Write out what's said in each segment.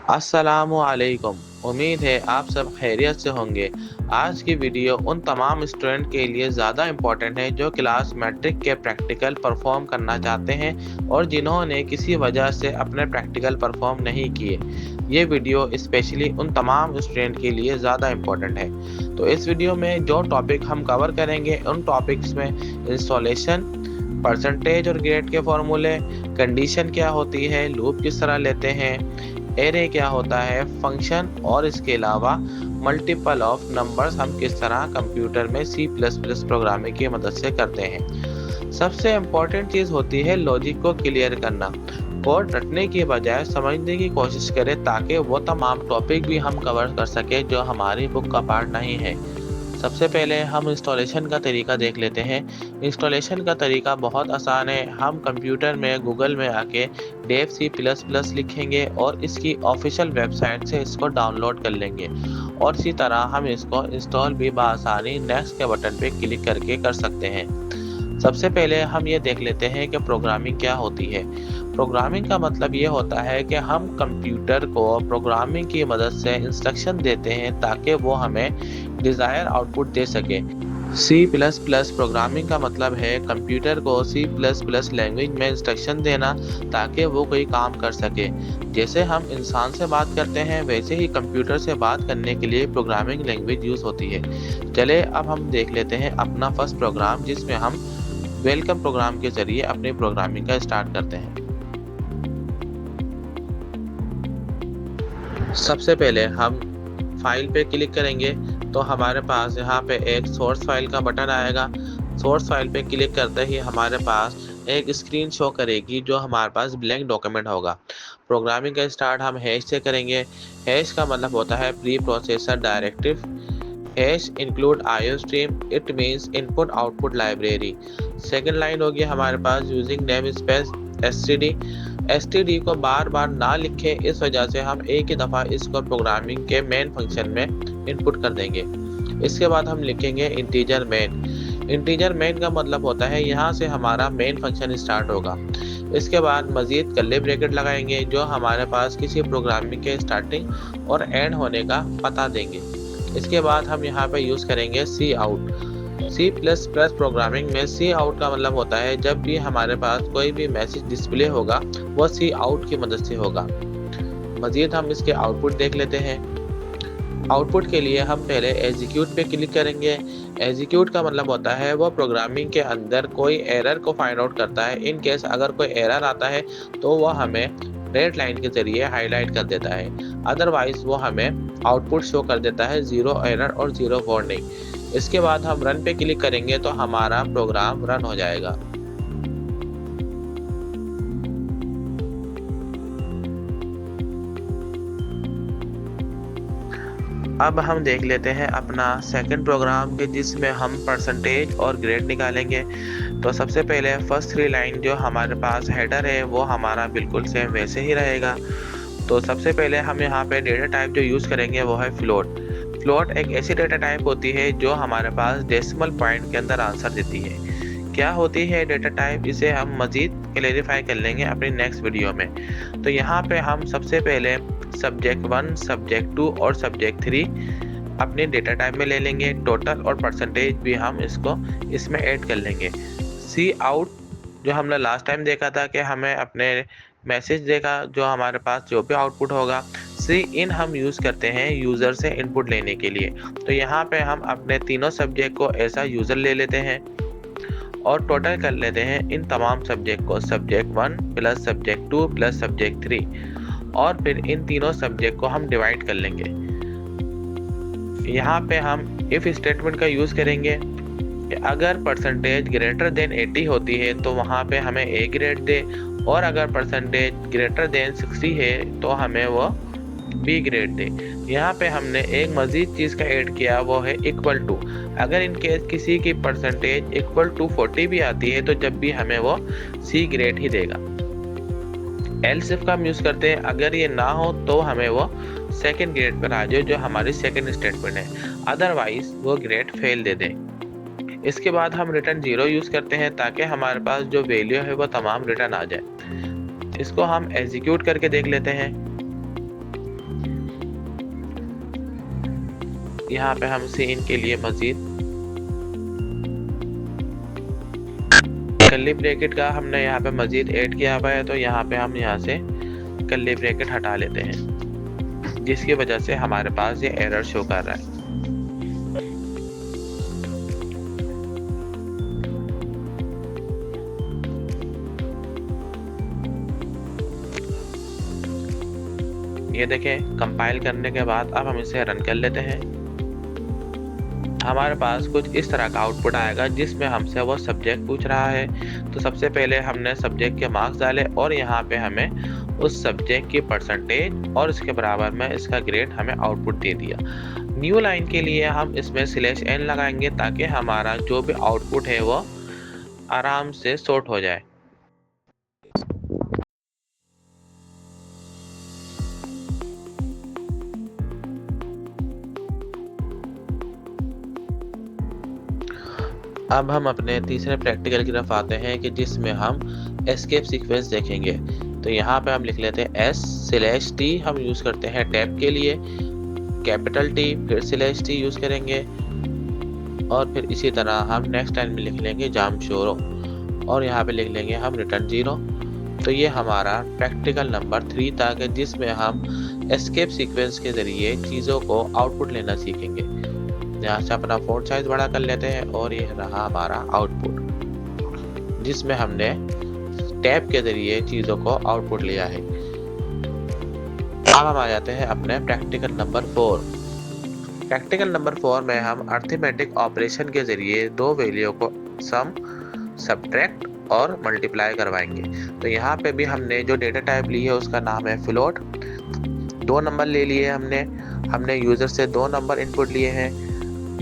अस्सलामुअलैकुम। उम्मीद है आप सब खैरियत से होंगे। आज की वीडियो उन तमाम स्टूडेंट के लिए ज़्यादा इम्पोर्टेंट है जो क्लास मैट्रिक के प्रैक्टिकल परफॉर्म करना चाहते हैं और जिन्होंने किसी वजह से अपने प्रैक्टिकल परफॉर्म नहीं किए। ये वीडियो स्पेशली उन तमाम स्टूडेंट के लिए ज़्यादा इम्पोर्टेंट है। तो इस वीडियो में जो टॉपिक हम कवर करेंगे उन टॉपिक्स में इंस्टॉलेशन, परसेंटेज और ग्रेड के फॉर्मूले, कंडीशन क्या होती है, लूप किस तरह लेते हैं, एरे क्या होता है, फंक्शन और इसके अलावा मल्टीपल ऑफ नंबर्स हम किस तरह कंप्यूटर में C++ प्रोग्रामिंग की मदद से करते हैं। सबसे इम्पोर्टेंट चीज़ होती है लॉजिक को क्लियर करना। कोड रटने की बजाय समझने की कोशिश करें ताकि वो तमाम टॉपिक भी हम कवर कर सकें जो हमारी बुक का पार्ट नहीं है। सबसे पहले हम इंस्टॉलेशन का तरीका देख लेते हैं। इंस्टॉलेशन का तरीका बहुत आसान है। हम कंप्यूटर में गूगल में आके डेव C++ लिखेंगे और इसकी ऑफिशियल वेबसाइट से इसको डाउनलोड कर लेंगे और इसी तरह हम इसको इंस्टॉल भी बआसानी नेक्स्ट के बटन पे क्लिक करके कर सकते हैं। सबसे पहले हम ये देख लेते हैं कि प्रोग्रामिंग क्या होती है। प्रोग्रामिंग का मतलब ये होता है कि हम कंप्यूटर को प्रोग्रामिंग की मदद से इंस्ट्रक्शन देते हैं ताकि वो हमें डिज़ायर आउटपुट दे सके। C++ प्रोग्रामिंग का मतलब है कंप्यूटर को C++ लैंग्वेज में इंस्ट्रक्शन देना ताकि वो कोई काम कर सके। जैसे हम इंसान से बात करते हैं वैसे ही कंप्यूटर से बात करने के लिए प्रोग्रामिंग लैंग्वेज यूज़ होती है। चले अब हम देख लेते हैं अपना फर्स्ट प्रोग्राम जिसमें हम वेलकम प्रोग्राम के ज़रिए अपनी प्रोग्रामिंग का स्टार्ट करते हैं। सबसे पहले हम फाइल पे क्लिक करेंगे तो हमारे पास यहाँ पे एक सोर्स फाइल का बटन आएगा। सोर्स फाइल पे क्लिक करते ही हमारे पास एक स्क्रीन शो करेगी जो हमारे पास ब्लैंक डॉक्यूमेंट होगा। प्रोग्रामिंग का स्टार्ट हम हैश से करेंगे। हैश का मतलब होता है preprocessor directive. Hash include IO stream, it means input output library. Second line होगी हमारे पास using namespace STD. STD को बार बार ना लिखें, इस वजह से हम एक ही दफ़ा इसको प्रोग्रामिंग के मेन फंक्शन में इनपुट कर देंगे। इसके बाद हम लिखेंगे इंटीजर मेन। इंटीजर मेन का मतलब होता है यहाँ से हमारा मेन फंक्शन स्टार्ट होगा। इसके बाद मज़ीद कर्ली ब्रैकेट लगाएंगे जो हमारे पास किसी प्रोग्रामिंग के स्टार्टिंग और एंड होने का पता देंगे। इसके बाद हम यहाँ पे यूज़ करेंगे सी आउट। C++ प्रोग्रामिंग में सी आउट का मतलब होता है जब भी हमारे पास कोई भी मैसेज डिस्प्ले होगा वो सी आउट की मदद से होगा। मज़ीद हम इसके आउटपुट देख लेते हैं। आउटपुट के लिए हम पहले एग्जीक्यूट पे क्लिक करेंगे। एग्जीक्यूट का मतलब होता है वो प्रोग्रामिंग के अंदर कोई एरर को फाइंड आउट करता है। इन केस अगर कोई एरर आता है तो वह हमें रेड लाइन के ज़रिए हाईलाइट कर देता है, अदरवाइज वो हमें आउटपुट शो कर देता है 0 एरर और 0 वार्निंग। इसके बाद हम रन पे क्लिक करेंगे तो हमारा प्रोग्राम रन हो जाएगा। अब हम देख लेते हैं अपना सेकंड प्रोग्राम के जिसमें हम परसेंटेज और ग्रेड निकालेंगे। तो सबसे पहले फर्स्ट 3 लाइन जो हमारे पास हेडर है वो हमारा बिल्कुल सेम वैसे ही रहेगा। तो सबसे पहले हम यहाँ पे डेटा टाइप जो यूज़ करेंगे वो है फ्लोट। फ्लोट एक ऐसी डेटा टाइप होती है जो हमारे पास डेसिमल पॉइंट के अंदर आंसर देती है। क्या होती है डेटा टाइप, इसे हम मज़ीद क्लेरिफाई कर लेंगे अपनी नेक्स्ट वीडियो में। तो यहाँ पे हम सबसे पहले सब्जेक्ट 1, सब्जेक्ट 2 और सब्जेक्ट 3 अपने डेटा टाइप में ले लेंगे। टोटल और परसेंटेज भी हम इसमें ऐड कर लेंगे। सी आउट जो हमने लास्ट टाइम देखा था कि हमें अपने मैसेज देगा जो हमारे पास जो भी आउटपुट होगा। सी इन हम यूज़ करते हैं यूज़र से इनपुट लेने के लिए। तो यहाँ पे हम अपने तीनों सब्जेक्ट को ऐसा यूज़र ले लेते हैं और टोटल कर लेते हैं इन तमाम सब्जेक्ट को, subject 1 plus subject 2 plus subject 3, और फिर इन तीनों सब्जेक्ट को हम डिवाइड कर लेंगे। यहाँ पे हम इफ़ स्टेटमेंट का यूज़ करेंगे कि अगर परसेंटेज ग्रेटर देन 80 होती है तो वहाँ पे हमें ए ग्रेड दे, और अगर परसेंटेज ग्रेटर देन 60 है तो हमें वो बी ग्रेड दे। यहाँ पे हमने एक मज़ीद चीज़ का ऐड किया वो है इक्वल टू। अगर इन केस किसी की परसेंटेज इक्वल टू 40 भी आती है तो जब भी हमें वो सी ग्रेड ही देगा। एल्स इफ का हम यूज़ करते हैं, अगर ये ना हो तो हमें वो सेकंड ग्रेड पर आ जाए जो हमारी सेकंड स्टेटमेंट है, अदरवाइज वो ग्रेड फेल दे दे। इसके बाद हम रिटर्न 0 यूज़ करते हैं ताकि हमारे पास जो वैल्यू है वो तमाम रिटर्न आ जाए। इसको हम एग्जीक्यूट करके देख लेते हैं। यहाँ पे हम सीन के लिए मजीद कर्ली ब्रैकेट का हमने यहाँ पे मजीद ऐड किया हुआ है, तो यहाँ पे हम यहाँ से कर्ली ब्रैकेट हटा लेते हैं, जिसकी वजह से हमारे पास ये एरर शो कर रहा है। ये देखें, कंपाइल करने के बाद अब हम इसे रन कर लेते हैं। हमारे पास कुछ इस तरह का आउटपुट आएगा जिसमें हमसे वो सब्जेक्ट पूछ रहा है। तो सबसे पहले हमने सब्जेक्ट के मार्क्स डाले और यहाँ पे हमें उस सब्जेक्ट की परसेंटेज और इसके बराबर में इसका ग्रेड हमें आउटपुट दे दिया। न्यू लाइन के लिए हम इसमें /n लगाएंगे ताकि हमारा जो भी आउटपुट है वो आराम से सॉर्ट हो जाए। अब हम अपने तीसरे प्रैक्टिकल की तरफ आते हैं कि जिसमें हम एस्केप सीक्वेंस देखेंगे। तो यहाँ पे हम लिख लेते हैं S/T, हम यूज़ करते हैं टैब के लिए, कैपिटल T फिर /T यूज़ करेंगे और फिर इसी तरह हम नेक्स्ट लाइन में लिख लेंगे जामशोरो और यहाँ पे लिख लेंगे हम रिटर्न 0। तो ये हमारा प्रैक्टिकल नंबर 3 था कि जिसमें हम एस्केप सीक्वेंस के ज़रिए चीज़ों को आउटपुट लेना सीखेंगे। यहाँ से अपना फ़ॉन्ट साइज बड़ा कर लेते हैं और ये रहा हमारा आउटपुट, जिसमें हमने टैब के ज़रिए चीज़ों को आउटपुट लिया है। अब हम आ जाते हैं अपने प्रैक्टिकल नंबर 4। प्रैक्टिकल नंबर 4 में हम अर्थमेटिक ऑपरेशन के ज़रिए दो वैल्यू को सम, सब्ट्रैक्ट और मल्टीप्लाई करवाएंगे। तो यहाँ पे भी हमने जो डेटा टाइप ली है उसका नाम है फ्लोट। 2 नंबर ले लिए हमने यूज़र से 2 नंबर इनपुट लिए हैं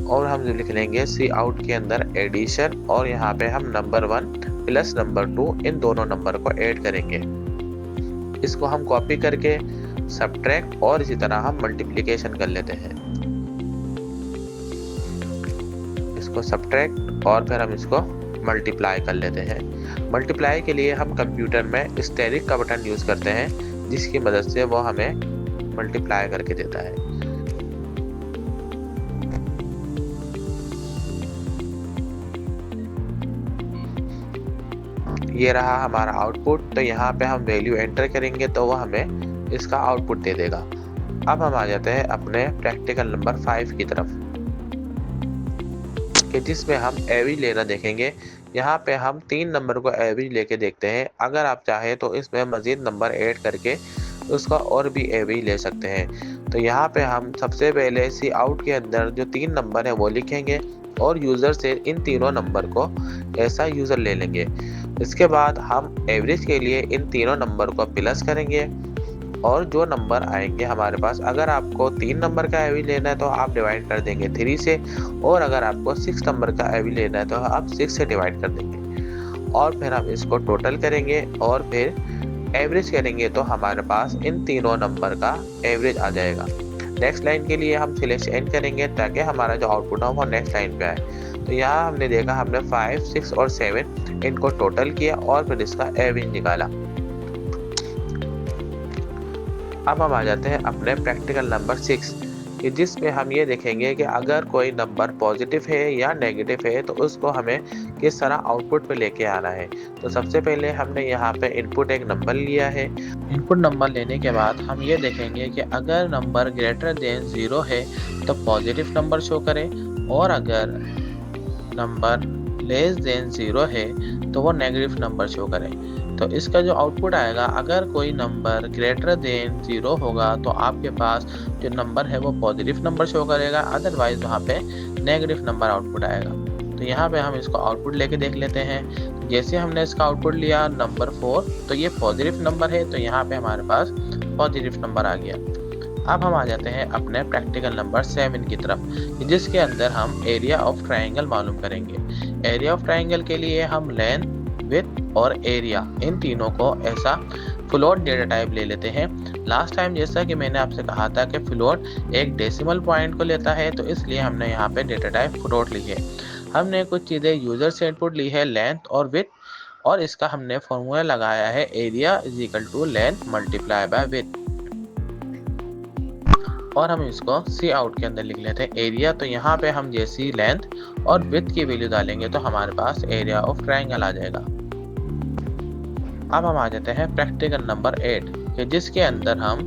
और हम लिख लेंगे सी आउट के अंदर एडिशन और यहाँ पे हम नंबर 1 प्लस नंबर 2 इन दोनों नंबर को ऐड करेंगे। इसको हम कॉपी करके सब्ट्रैक्ट और इसी तरह हम मल्टीप्लिकेशन कर लेते हैं। इसको सब्ट्रैक्ट और फिर हम इसको मल्टीप्लाई कर लेते हैं। मल्टीप्लाई के लिए हम कंप्यूटर में स्टेरिक का बटन यूज़ करते हैं जिसकी मदद से वो हमें मल्टीप्लाई करके देता है। ये रहा हमारा आउटपुट। तो यहाँ पे हम वैल्यू एंटर करेंगे तो वो हमें इसका आउटपुट दे देगा। अब हम आ जाते हैं अपने प्रैक्टिकल नंबर 5 की तरफ कि जिसमें हम एवरेज लेना देखेंगे। यहाँ पे हम 3 नंबर को एवरेज लेके देखते हैं। अगर आप चाहें तो इसमें मज़ीद नंबर ऐड करके उसका और भी एवरेज ले सकते हैं। तो यहाँ पे हम सबसे पहले सी आउट के अंदर जो 3 नंबर है वो लिखेंगे और यूज़र से इन तीनों नंबर को ऐसा यूज़र ले लेंगे। इसके बाद हम एवरेज के लिए इन तीनों नंबर को प्लस करेंगे और जो नंबर आएंगे हमारे पास, अगर आपको 3 नंबर का एवरेज लेना है तो आप डिवाइड कर देंगे 3 से, और अगर आपको 6 नंबर का एवरेज लेना है तो आप 6 से डिवाइड कर देंगे और फिर हम इसको टोटल करेंगे और फिर एवरेज करेंगे तो हमारे पास इन तीनों नंबर का एवरेज आ जाएगा। नेक्स्ट लाइन के लिए हम /n करेंगे ताकि हमारा जो आउटपुट है वो नेक्स्ट लाइन पे आए। तो यहाँ हमने देखा, हमने 5, 6 और 7 इनको टोटल किया और फिर इसका एवरेज निकाला। अब हम आ जाते हैं अपने प्रैक्टिकल नंबर 6 कि जिसमें हम ये देखेंगे कि अगर कोई नंबर पॉजिटिव है या नेगेटिव है तो उसको हमें किस तरह आउटपुट पे लेके आना है। तो सबसे पहले हमने यहाँ पे इनपुट एक नंबर लिया है। इनपुट नंबर लेने के बाद हम ये देखेंगे कि अगर नंबर ग्रेटर देन 0 है तो पॉजिटिव नंबर शो करें और अगर नंबर लेस देन 0 है तो वो नेगेटिव नंबर शो करें। तो इसका जो आउटपुट आएगा, अगर कोई नंबर ग्रेटर देन 0 होगा तो आपके पास जो नंबर है वो पॉजिटिव नंबर शो करेगा, अदरवाइज वहाँ पे नेगेटिव नंबर आउटपुट आएगा। तो यहाँ पे हम इसको आउटपुट लेके देख लेते हैं। जैसे हमने इसका आउटपुट लिया नंबर 4 तो ये पॉजिटिव नंबर है, तो यहाँ पे हमारे पास पॉजिटिव नंबर आ गया। अब हम आ जाते हैं अपने प्रैक्टिकल नंबर 7 की तरफ, जिसके अंदर हम एरिया ऑफ ट्राइंगल मालूम करेंगे। एरिया ऑफ ट्राइंगल के लिए हम लेंथ, विड्थ और एरिया इन तीनों को ऐसा फ्लोट डेटा टाइप ले लेते हैं। लास्ट टाइम जैसा कि मैंने आपसे कहा था कि फ्लोट एक डेसिमल पॉइंट को लेता है, तो इसलिए हमने यहाँ पे डेटा टाइप फ्लोट ली है। हमने कुछ चीज़ें यूज़र से इनपुट ली है, लेंथ और विड्थ, और इसका हमने फॉर्मूला लगाया है area is equal to length multiply by width. और हम इसको सी आउट के अंदर लिख लेते हैं एरिया। तो यहाँ पे हम जैसी लेंथ और विड्थ की वैल्यू डालेंगे तो हमारे पास एरिया ऑफ ट्रायंगल आ जाएगा। अब हम आ जाते हैं प्रैक्टिकल नंबर 8 कि जिसके अंदर हम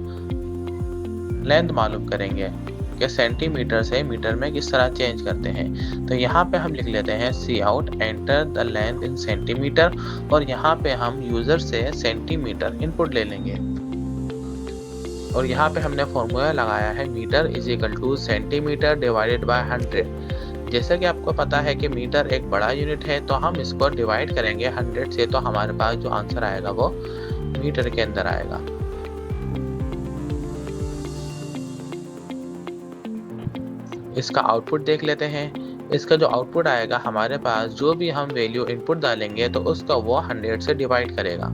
लेंथ मालूम करेंगे कि सेंटीमीटर से मीटर में किस तरह चेंज करते हैं। तो यहाँ पे हम लिख लेते हैं cout, enter the length in centimetre, और यहाँ पे हम यूजर से सेंटीमीटर इनपुट ले लेंगे। और यहाँ पे हमने फॉर्मूला लगाया है metre is equal to centimetre divided by 100। जैसा कि आपको पता है कि मीटर एक बड़ा यूनिट है, तो हम इसको डिवाइड करेंगे 100 से, तो हमारे पास जो आंसर आएगा वो मीटर के अंदर आएगा। इसका आउटपुट देख लेते हैं। इसका जो आउटपुट आएगा, हमारे पास जो भी हम वैल्यू इनपुट डालेंगे तो उसका वो 100 से डिवाइड करेगा।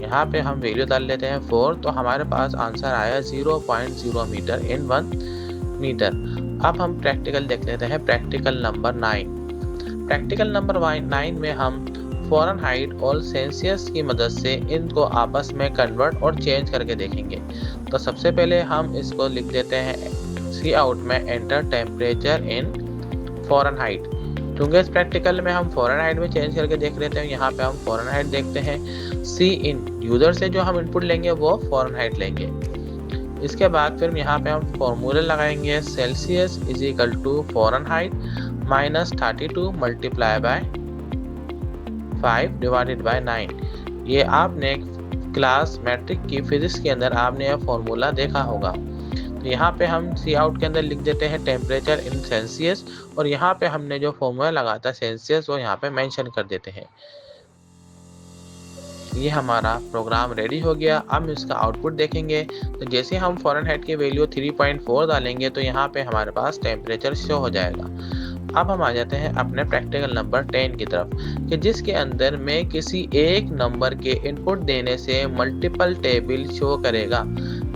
यहाँ पे हम वैल्यू डाल लेते हैं 4, तो हमारे पास आंसर आया 0.0 मीटर इन 1 मीटर। अब हम प्रैक्टिकल देख लेते हैं, प्रैक्टिकल नंबर 9। प्रैक्टिकल नंबर 9 में हम फ़ारेनहाइट और सेल्सियस की मदद से इनको आपस में कन्वर्ट और चेंज करके देखेंगे। तो सबसे पहले हम इसको लिख देते हैं सी आउट में एंटर टेम्परेचर इन फ़ारेनहाइट। क्योंकि इस प्रैक्टिकल में हम फ़ारेनहाइट में चेंज करके देख लेते हैं। यहाँ पे हम फ़ारेनहाइट देखते हैं। सी इन यूजर से जो हम इनपुट लेंगे वो फ़ारेनहाइट लेंगे। इसके बाद फिर यहाँ पे हम फॉर्मूला लगाएंगे Celsius is equal to Fahrenheit minus 32 multiply by 5 divided by 9। ये आपने क्लास मैट्रिक की फिजिक्स के अंदर आपने यह फॉर्मूला देखा होगा। तो यहाँ पे हम सी आउट के अंदर लिख देते हैं टेम्परेचर इन सेल्सियस, और यहाँ पे हमने जो फॉर्मूला लगा था सेल्सियस वो यहाँ पे मेंशन कर देते हैं। ये हमारा प्रोग्राम रेडी हो गया। अब इसका आउटपुट देखेंगे। तो जैसे हम फ़ारेनहाइट की वैल्यू 3.4 डालेंगे तो यहाँ पे हमारे पास टेम्परेचर शो हो जाएगा। अब हम आ जाते हैं अपने प्रैक्टिकल नंबर 10 की तरफ कि जिसके अंदर में किसी एक नंबर के इनपुट देने से मल्टीपल टेबल शो करेगा।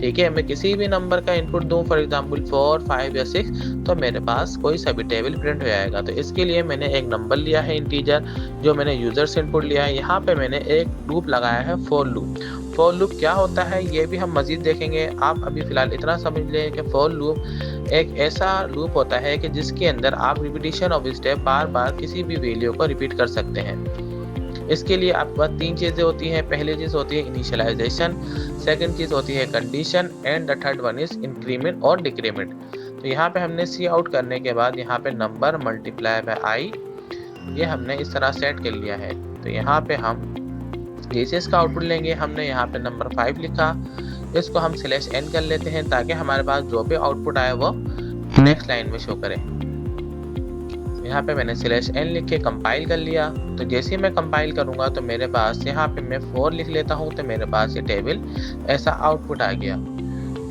ठीक है, मैं किसी भी नंबर का इनपुट दूं, फॉर एग्जांपल 4, 5 या 6, तो मेरे पास कोई सा भी टेबल प्रिंट हो जाएगा। तो इसके लिए मैंने एक नंबर लिया है इंटीजर, जो मैंने यूजर से इनपुट लिया है। यहाँ पे मैंने एक लूप लगाया है फॉर लूप। फॉर लूप क्या होता है ये भी हम मजीद देखेंगे। आप अभी फिलहाल इतना समझ लें कि फॉर लूप एक ऐसा लूप होता है कि जिसके अंदर आप रिपीटिशन ऑफ स्टेप बार बार किसी भी वैल्यू को रिपीट कर सकते हैं। इसके लिए आपके पास 3 चीज़ें होती हैं। पहली चीज़ होती है इनिशियलाइजेशन, सेकंड चीज़ होती है condition, and the third one is increment और डिक्रीमेंट। तो यहाँ पे हमने सी आउट करने के बाद यहाँ पे नंबर मल्टीप्लाई बाय आई, ये हमने इस तरह सेट कर लिया है। तो यहाँ पे हम जैसे इसका आउटपुट लेंगे, हमने यहाँ पे नंबर 5 लिखा, इसको हम /n कर लेते हैं ताकि हमारे पास जो भी आउटपुट आए वो नेक्स्ट लाइन में शो करे। यहाँ पे मैंने /n लिख के कंपाइल कर लिया। तो जैसे ही मैं कंपाइल करूँगा तो मेरे पास यहाँ पे मैं 4 लिख लेता हूँ, तो मेरे पास ये टेबल ऐसा आउटपुट आ गया।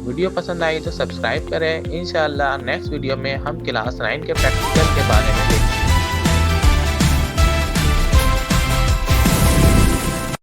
वीडियो पसंद आई तो सब्सक्राइब करें। इंशाल्लाह नेक्स्ट वीडियो में हम क्लास 9 के प्रैक्टिकल के बारे में